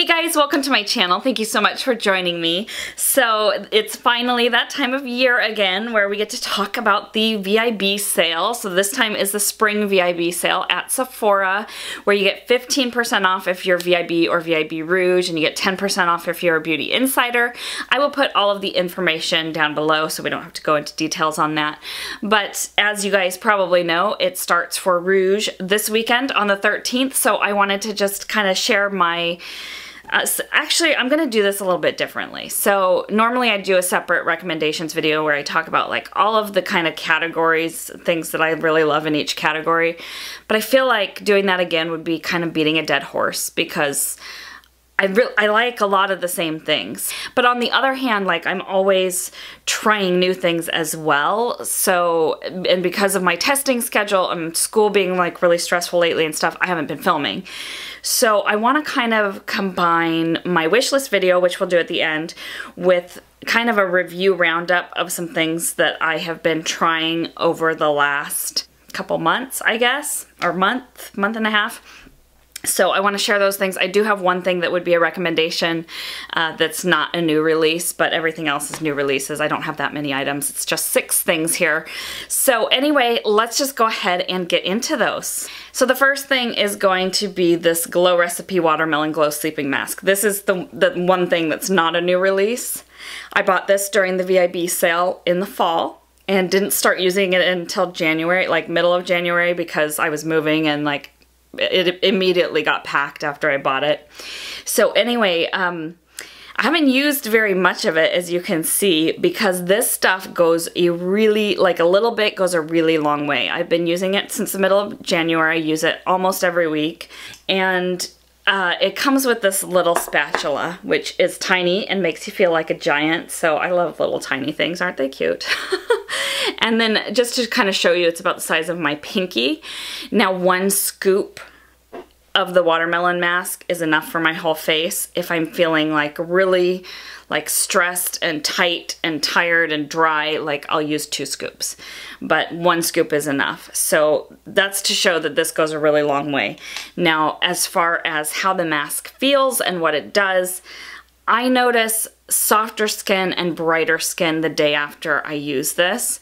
Hey guys, welcome to my channel. Thank you so much for joining me. So it's finally that time of year again where we get to talk about the VIB sale. So this time is the spring VIB sale at Sephora, where you get 15% off if you're VIB or VIB Rouge, and you get 10% off if you're a beauty insider. I will put all of the information down below so we don't have to go into details on that. But as you guys probably know, it starts for Rouge this weekend on the 13th, so I wanted to just kind of share my actually, I'm gonna do this a little bit differently. So normally I do a separate recommendations video where I talk about like all of the kind of categories, things that I really love in each category. But I feel like doing that again would be kind of beating a dead horse because I like a lot of the same things. But on the other hand, like I'm always trying new things as well. So, and because of my testing schedule and school being like really stressful lately and stuff, I haven't been filming. So I want to kind of combine my wish list video, which we'll do at the end, with kind of a review roundup of some things that I have been trying over the last couple months, I guess, or month and a half. So I want to share those things. I do have one thing that would be a recommendation that's not a new release, but everything else is new releases. I don't have that many items. It's just 6 things here. So anyway, let's just go ahead and get into those. So the first thing is going to be this Glow Recipe Watermelon Glow Sleeping Mask. This is the one thing that's not a new release. I bought this during the VIB sale in the fall and didn't start using it until January, like middle of January, because I was moving and like it immediately got packed after I bought it. So anyway, I haven't used very much of it, as you can see, because this stuff goes a really, like a little bit goes a really long way. I've been using it since the middle of January. I use it almost every week. And it comes with this little spatula, which is tiny and makes you feel like a giant. So I love little tiny things. Aren't they cute? And then just to kind of show you, it's about the size of my pinky. Now 1 scoop of the watermelon mask is enough for my whole face. If I'm feeling like really like stressed and tight and tired and dry, like I'll use 2 scoops, but 1 scoop is enough. So that's to show that this goes a really long way. Now, as far as how the mask feels and what it does, I notice softer skin and brighter skin the day after I use this.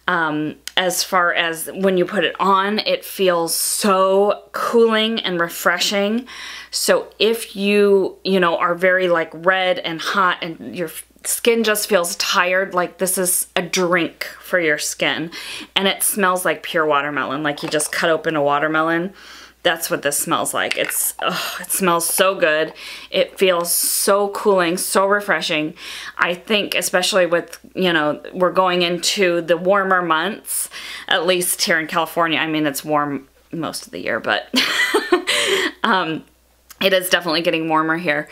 As far as when you put it on, it feels so cooling and refreshing. So if you know, are very like red and hot and your skin just feels tired, like this is a drink for your skin. And it smells like pure watermelon, like you just cut open a watermelon. That's what this smells like. It smells so good. It feels so cooling, so refreshing. I think especially with, you know, we're going into the warmer months, at least here in California. I mean, it's warm most of the year, but it is definitely getting warmer here.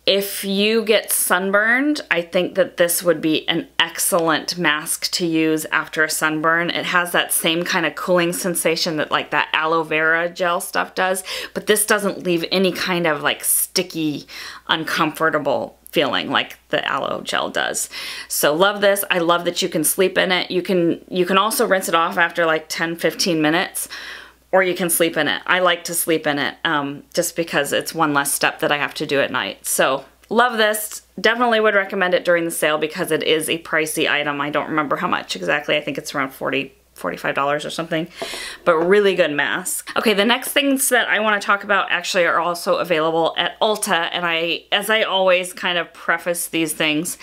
If you get sunburned, I think that this would be an excellent mask to use after a sunburn. It has that same kind of cooling sensation that like that aloe vera gel stuff does, but this doesn't leave any kind of like sticky, uncomfortable feeling like the aloe gel does. So love this. I love that you can sleep in it. You can also rinse it off after like 10-15 minutes. Or you can sleep in it. I like to sleep in it just because it's one less step that I have to do at night. So love this. Definitely would recommend it during the sale because it is a pricey item. I don't remember how much exactly. I think it's around $45 or something, but really good mask. Okay, the next things that I want to talk about actually are also available at Ulta, and as I always kind of preface these things,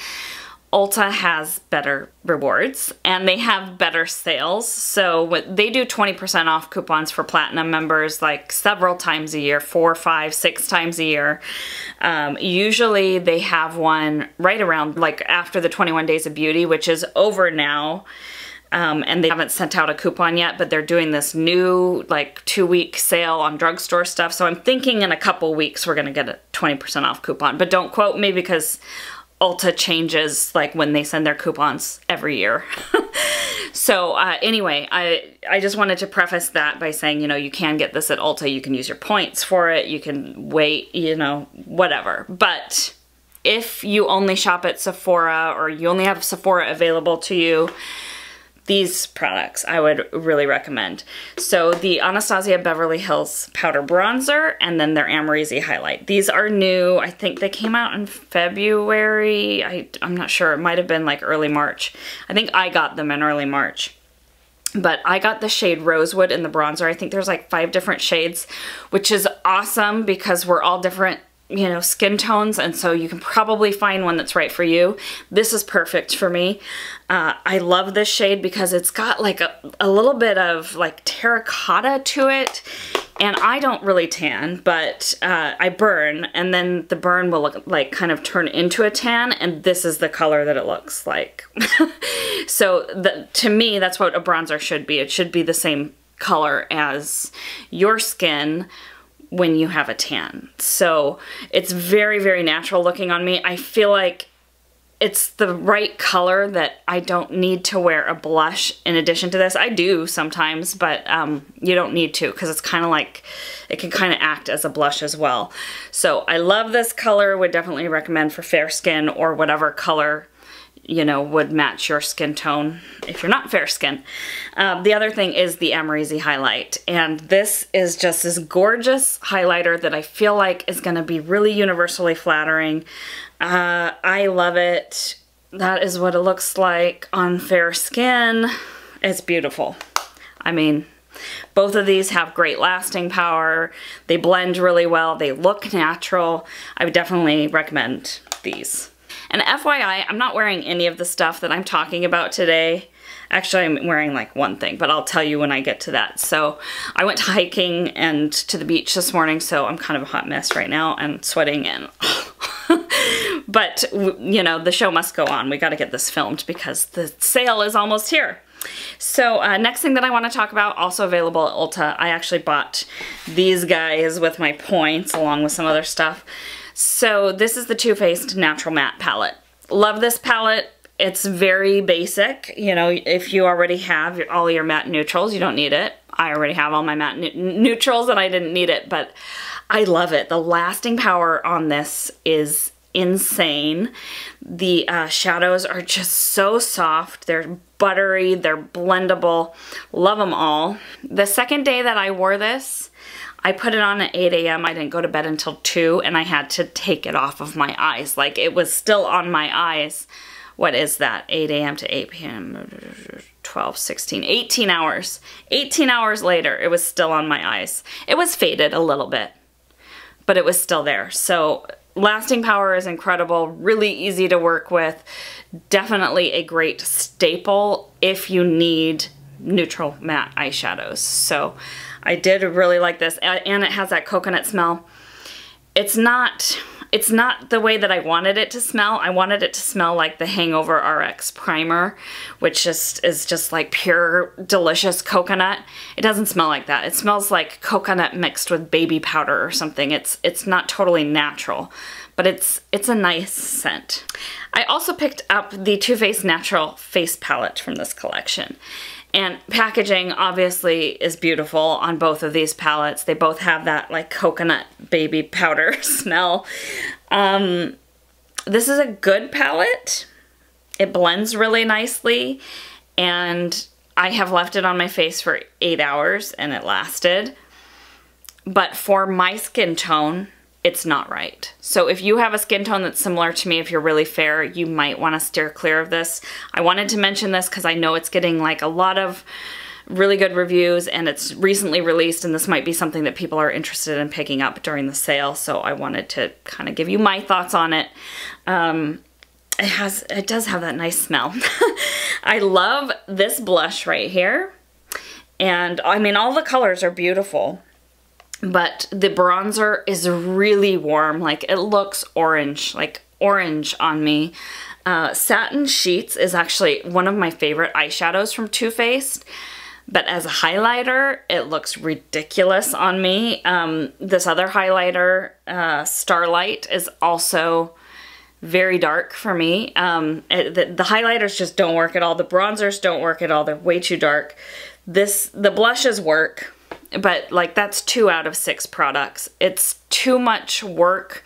Ulta has better rewards and they have better sales. So they do 20% off coupons for platinum members like several times a year, 4, 5, 6 times a year. Usually they have one right around like after the 21 Days of Beauty, which is over now. And they haven't sent out a coupon yet, but they're doing this new like 2-week sale on drugstore stuff. So I'm thinking in a couple weeks we're gonna get a 20% off coupon, but don't quote me because Ulta changes like when they send their coupons every year. So anyway, I just wanted to preface that by saying, you know, you can get this at Ulta. You can use your points for it. You can wait, you know, whatever. But if you only shop at Sephora or you only have Sephora available to you, these products I would really recommend. So the Anastasia Beverly Hills Powder Bronzer and then their Amrezy Highlight. These are new. I think they came out in February. I'm not sure. It might have been like early March. I think I got them in early March. But I got the shade Rosewood in the bronzer. I think there's like 5 different shades, which is awesome because we're all different, you know, skin tones, and so you can probably find one that's right for you. This is perfect for me. I love this shade because it's got like a little bit of like terracotta to it, and I don't really tan, but I burn, and then the burn will look like kind of turn into a tan, and this is the color that it looks like. So to me, that's what a bronzer should be. It should be the same color as your skin when you have a tan. So it's very, very natural looking on me. I feel like it's the right color that I don't need to wear a blush in addition to this. I do sometimes, but you don't need to because it's kind of like, it can kind of act as a blush as well. So I love this color, would definitely recommend for fair skin or whatever color, you know, would match your skin tone if you're not fair skin. The other thing is the Amrezy Highlight, and this is just this gorgeous highlighter that I feel like is going to be really universally flattering. I love it. That is what it looks like on fair skin. It's beautiful. I mean, both of these have great lasting power. They blend really well. They look natural. I would definitely recommend these. And FYI, I'm not wearing any of the stuff that I'm talking about today. Actually, I'm wearing like one thing, but I'll tell you when I get to that. So I went hiking and to the beach this morning, so I'm kind of a hot mess right now and sweating and but you know, the show must go on. We got to get this filmed because the sale is almost here. So next thing that I want to talk about, also available at Ulta. I actually bought these guys with my points along with some other stuff. So this is the Too Faced Natural Matte Palette. Love this palette. It's very basic. You know, if you already have all your matte neutrals, you don't need it. I already have all my matte neutrals and I didn't need it, but I love it. The lasting power on this is insane. The shadows are just so soft. They're buttery. They're blendable. Love them all. The second day that I wore this, I put it on at 8 a.m. I didn't go to bed until 2, and I had to take it off of my eyes. Like, it was still on my eyes. What is that? 8 a.m. to 8 p.m. 12, 16, 18 hours. 18 hours later, it was still on my eyes. It was faded a little bit, but it was still there. So lasting power is incredible. Really easy to work with. Definitely a great staple if you need neutral matte eyeshadows. So I did really like this, and it has that coconut smell. It's not the way that I wanted it to smell. I wanted it to smell like the Hangover RX primer, which is just like pure delicious coconut. It doesn't smell like that. It smells like coconut mixed with baby powder or something. It's not totally natural, but it's a nice scent. I also picked up the Too Faced Natural Face Palette from this collection. And packaging obviously is beautiful on both of these palettes. They both have that like coconut baby powder smell. This is a good palette. It blends really nicely, and I have left it on my face for 8 hours and it lasted. But for my skin tone, it's not right. So if you have a skin tone that's similar to me, if you're really fair, you might want to steer clear of this. I wanted to mention this because I know it's getting like a lot of really good reviews and it's recently released, and this might be something that people are interested in picking up during the sale. So I wanted to kind of give you my thoughts on it. It does have that nice smell. I love this blush right here. And I mean, all the colors are beautiful. But the bronzer is really warm. Like, it looks orange, like orange on me. Satin Sheets is actually one of my favorite eyeshadows from Too Faced. But as a highlighter, it looks ridiculous on me. This other highlighter, Starlight, is also very dark for me. The highlighters just don't work at all. The bronzers don't work at all. They're way too dark. The blushes work. But like, that's 2 out of 6 products. It's too much work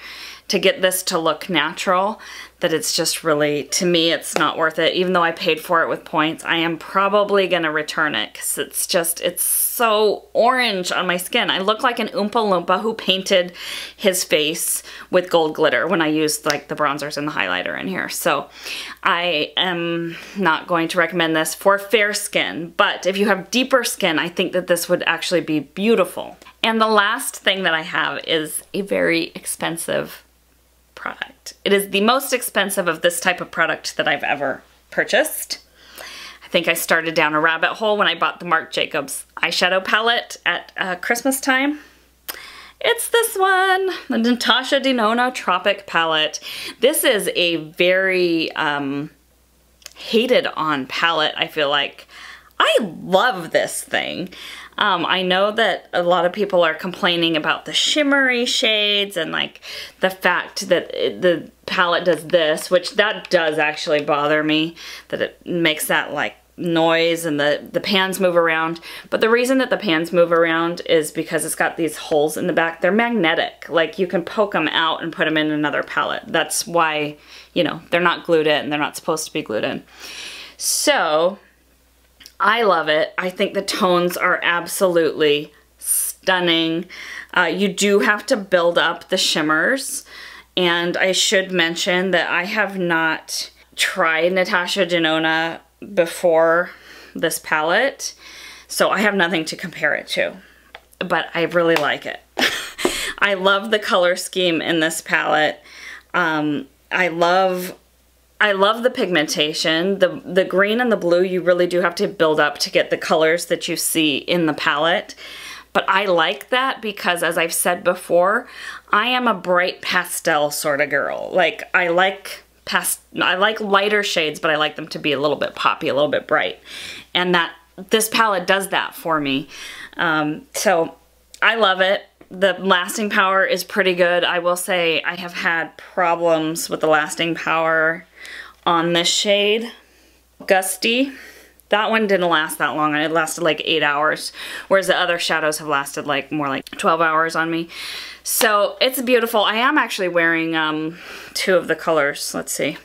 to get this to look natural, that it's just really, to me, it's not worth it. Even though I paid for it with points, I am probably gonna return it because it's so orange on my skin. I look like an Oompa Loompa who painted his face with gold glitter when I used like the bronzers and the highlighter in here. So I am not going to recommend this for fair skin, but if you have deeper skin, I think that this would actually be beautiful. And the last thing that I have is a very expensive product. It is the most expensive of this type of product that I've ever purchased. I think I started down a rabbit hole when I bought the Marc Jacobs eyeshadow palette at Christmas time. It's this one, the Natasha Denona Tropic palette. This is a very hated on palette, I feel like. I love this thing. I know that a lot of people are complaining about the shimmery shades and like the fact that the palette does this, which that does actually bother me, that it makes that like noise and the pans move around. But the reason that the pans move around is because it's got these holes in the back. They're magnetic. Like you can poke them out and put them in another palette. That's why, you know, they're not glued in. They're not supposed to be glued in. So I love it. I think the tones are absolutely stunning. You do have to build up the shimmers. And I should mention that I have not tried Natasha Denona before this palette, so I have nothing to compare it to. But I really like it. I love the color scheme in this palette. I love the pigmentation. The green and the blue, you really do have to build up to get the colors that you see in the palette. But I like that because, as I've said before, I am a bright pastel sort of girl. Like, I like lighter shades, but I like them to be a little bit poppy, a little bit bright. And this palette does that for me. So I love it. The lasting power is pretty good. I will say I have had problems with the lasting power on this shade. Gusty. That one didn't last that long. It lasted like 8 hours, whereas the other shadows have lasted like more like 12 hours on me. So it's beautiful. I am actually wearing two of the colors. Let's see.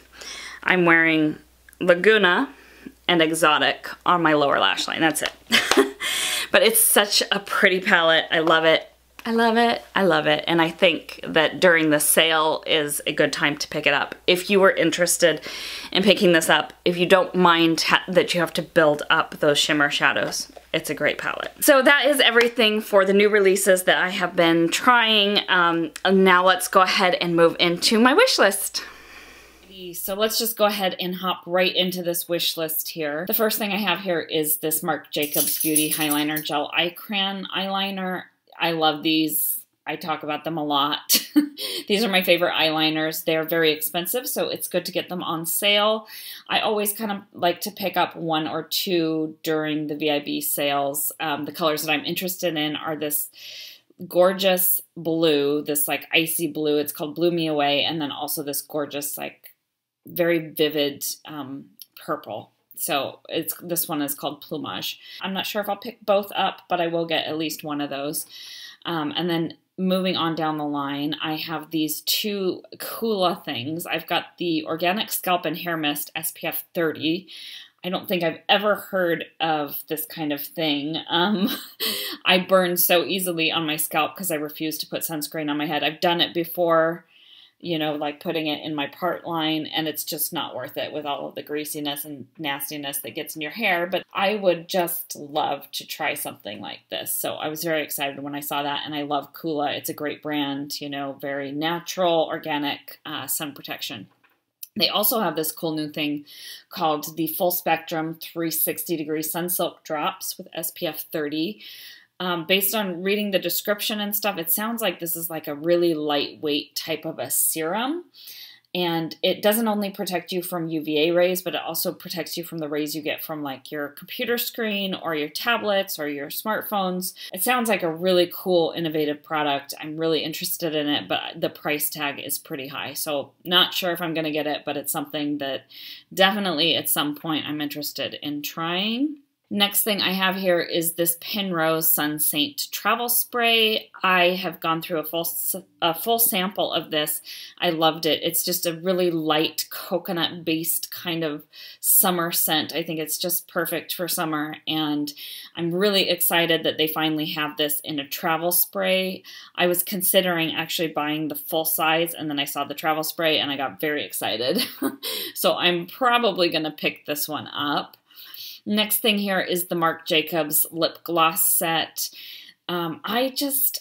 I'm wearing Laguna and Exotic on my lower lash line. That's it. But it's such a pretty palette. I love it. I love it. I love it. And I think that during the sale is a good time to pick it up. If you were interested in picking this up, if you don't mind that you have to build up those shimmer shadows, it's a great palette. So that is everything for the new releases that I have been trying. Now let's go ahead and move into my wish list. So let's just go ahead and hop right into this wish list here. The first thing I have here is this Marc Jacobs Beauty Highliner Gel Eye Crayon Eyeliner. I love these. I talk about them a lot. These are my favorite eyeliners. They're very expensive, so it's good to get them on sale. I always kind of like to pick up one or two during the VIB sales. The colors that I'm interested in are this gorgeous blue, this like icy blue. It's called Blew Me Away, and then also this gorgeous, like very vivid purple. So this one is called Plumage. I'm not sure if I'll pick both up, but I will get at least one of those. And then moving on down the line, I have these two Coola things. I've got the Organic Scalp and Hair Mist SPF 30. I don't think I've ever heard of this kind of thing. I burn so easily on my scalp because I refuse to put sunscreen on my head. I've done it before, you know, like putting it in my part line, and it's just not worth it with all of the greasiness and nastiness that gets in your hair. But I would just love to try something like this. So I was very excited when I saw that, and I love Coola. It's a great brand, you know, very natural, organic sun protection. They also have this cool new thing called the Full Spectrum 360 Degree Sunsilk Drops with SPF 30. Based on reading the description and stuff, it sounds like this is like a really lightweight type of a serum. And it doesn't only protect you from UVA rays, but it also protects you from the rays you get from like your computer screen or your tablets or your smartphones. It sounds like a really cool, innovative product. I'm really interested in it, but the price tag is pretty high. So not sure if I'm going to get it, but it's something that definitely at some point I'm interested in trying. Next thing I have here is this Penrose Sun Saint Travel Spray. I have gone through a full sample of this. I loved it. It's just a really light coconut-based kind of summer scent. I think it's just perfect for summer, and I'm really excited that they finally have this in a travel spray. I was considering actually buying the full size, and then I saw the travel spray, and I got very excited. So I'm probably going to pick this one up. Next thing here is the Marc Jacobs lip gloss set. I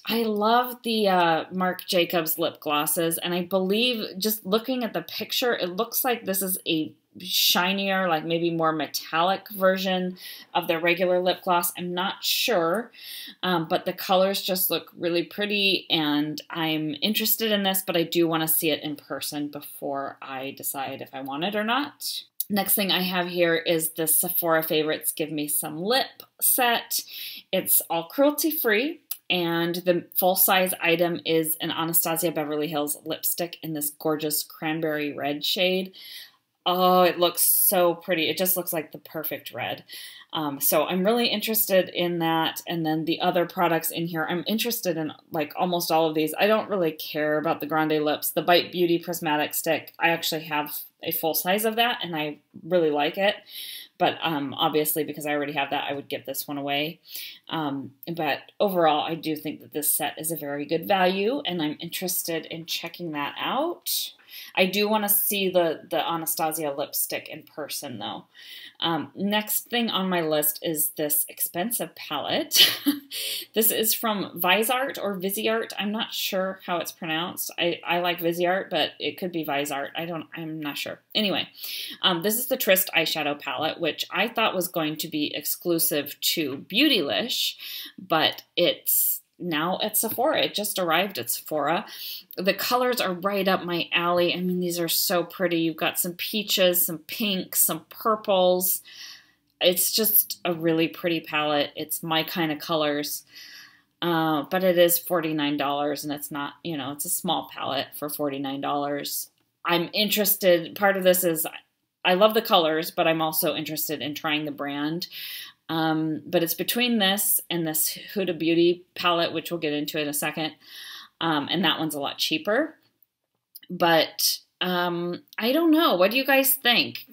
love the Marc Jacobs lip glosses, and I believe just looking at the picture, it looks like this is a shinier, like maybe more metallic version of their regular lip gloss. I'm not sure, but the colors just look really pretty, and I'm interested in this, but I do want to see it in person before I decide if I want it or not. Next thing I have here is the Sephora Favorites Give Me Some Lip set. It's all cruelty-free, and the full-size item is an Anastasia Beverly Hills lipstick in this gorgeous cranberry red shade. Oh, it looks so pretty. It just looks like the perfect red. So I'm really interested in that. And then the other products in here, I'm interested in like almost all of these. I don't really care about the Grande Lips. The Bite Beauty Prismatic Stick, I actually have a full size of that, and I really like it. But obviously, because I already have that, I would give this one away. But overall, I do think that this set is a very good value, and I'm interested in checking that out. I do want to see the Anastasia lipstick in person, though. Next thing on my list is this expensive palette. This is from Visart or Viseart. I'm not sure how it's pronounced. I like Viseart, but it could be Visart. I'm not sure. Anyway, this is the Trist eyeshadow palette, which I thought was going to be exclusive to Beautylish, but it's now at Sephora. It just arrived at Sephora. The colors are right up my alley. I mean, these are so pretty. You've got some peaches, some pinks, some purples. It's just a really pretty palette. It's my kind of colors. But it is $49, and it's not, you know, it's a small palette for $49. I'm interested. Part of this is I love the colors, but I'm also interested in trying the brand. But it's between this and this Huda Beauty palette, which we'll get into in a second. And that one's a lot cheaper. But I don't know. What do you guys think?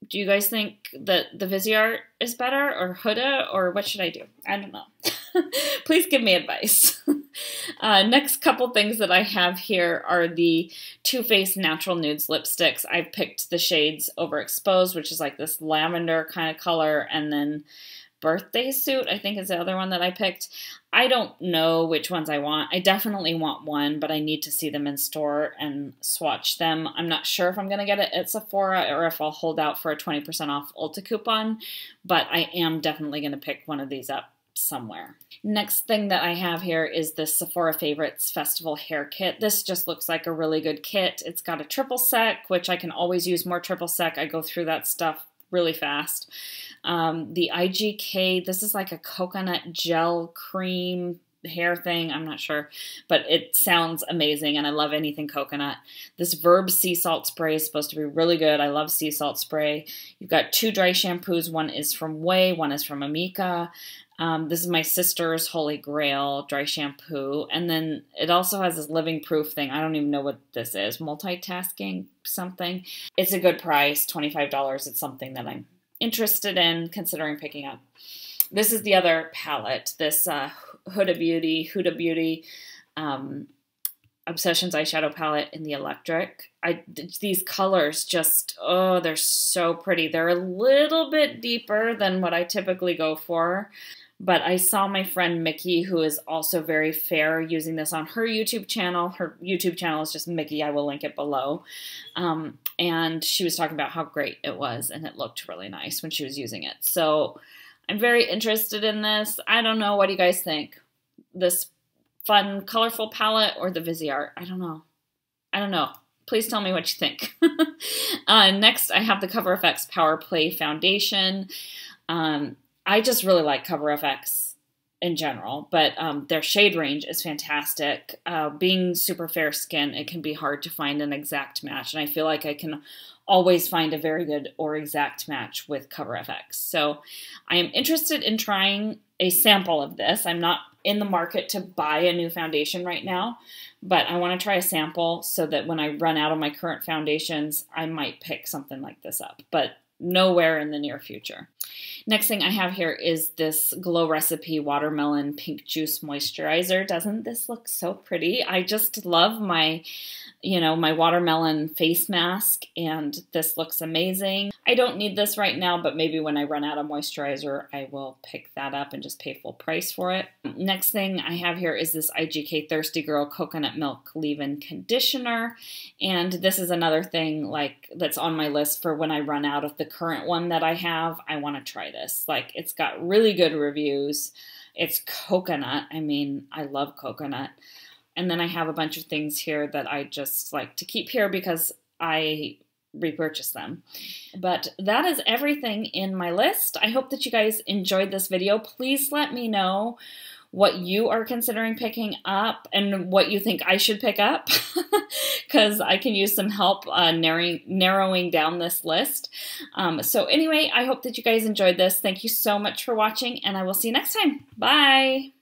Do you guys think that the Viseart is better, or Huda, or what should I do? I don't know. Please give me advice. Next couple things that I have here are the Too Faced Natural Nudes lipsticks. I picked the shades Overexposed, which is like this lavender kind of color, and then Birthday Suit, I think, is the other one that I picked. I don't know which ones I want. I definitely want one, but I need to see them in store and swatch them. I'm not sure if I'm going to get it at Sephora or if I'll hold out for a 20% off Ulta coupon, but I am definitely going to pick one of these up somewhere. Next thing that I have here is the Sephora Favorites Festival Hair Kit. This just looks like a really good kit. It's got a triple sec, which I can always use more triple sec. I go through that stuff really fast. The IGK, this is like a coconut gel cream hair thing. I'm not sure, but it sounds amazing, and I love anything coconut. This VIB sea salt spray is supposed to be really good. I love sea salt spray. You've got two dry shampoos. One is from Way, one is from Amika. This is my sister's Holy Grail dry shampoo. And then it also has this living proof thing. I don't even know what this is. Multitasking something. It's a good price, $25. It's something that I'm interested in considering picking up. This is the other palette. This Huda Beauty Obsessions eyeshadow palette in the electric. These colors just, oh, they're so pretty. They're a little bit deeper than what I typically go for. But I saw my friend Mickey, who is also very fair, using this on her YouTube channel. Her YouTube channel is just Mickey. I will link it below. And she was talking about how great it was, and it looked really nice when she was using it. So I'm very interested in this. I don't know. What do you guys think? This fun, colorful palette or the Viseart? I don't know. I don't know. Please tell me what you think. Next, I have the Cover FX Power Play Foundation. I just really like Cover FX in general, but their shade range is fantastic. Being super fair skin, it can be hard to find an exact match, and I feel like I can always find a very good or exact match with CoverFX. So I am interested in trying a sample of this. I'm not in the market to buy a new foundation right now, but I want to try a sample so that when I run out of my current foundations, I might pick something like this up, but nowhere in the near future. Next thing I have here is this Glow Recipe Watermelon Pink Juice Moisturizer. Doesn't this look so pretty? I just love my, my watermelon face mask, and this looks amazing. I don't need this right now, but maybe when I run out of moisturizer, I will pick that up and just pay full price for it. Next thing I have here is this IGK Thirsty Girl Coconut Milk Leave-In Conditioner, and this is another thing that's on my list for when I run out of the current one that I have. I want to try this. It's got really good reviews. It's coconut. I mean, I love coconut. And then I have a bunch of things here that I just like to keep here because I repurchase them. But that is everything in my list. I hope that you guys enjoyed this video. Please let me know what you are considering picking up and what you think I should pick up, because I can use some help narrowing down this list. So anyway, I hope that you guys enjoyed this. Thank you so much for watching, and I will see you next time. Bye!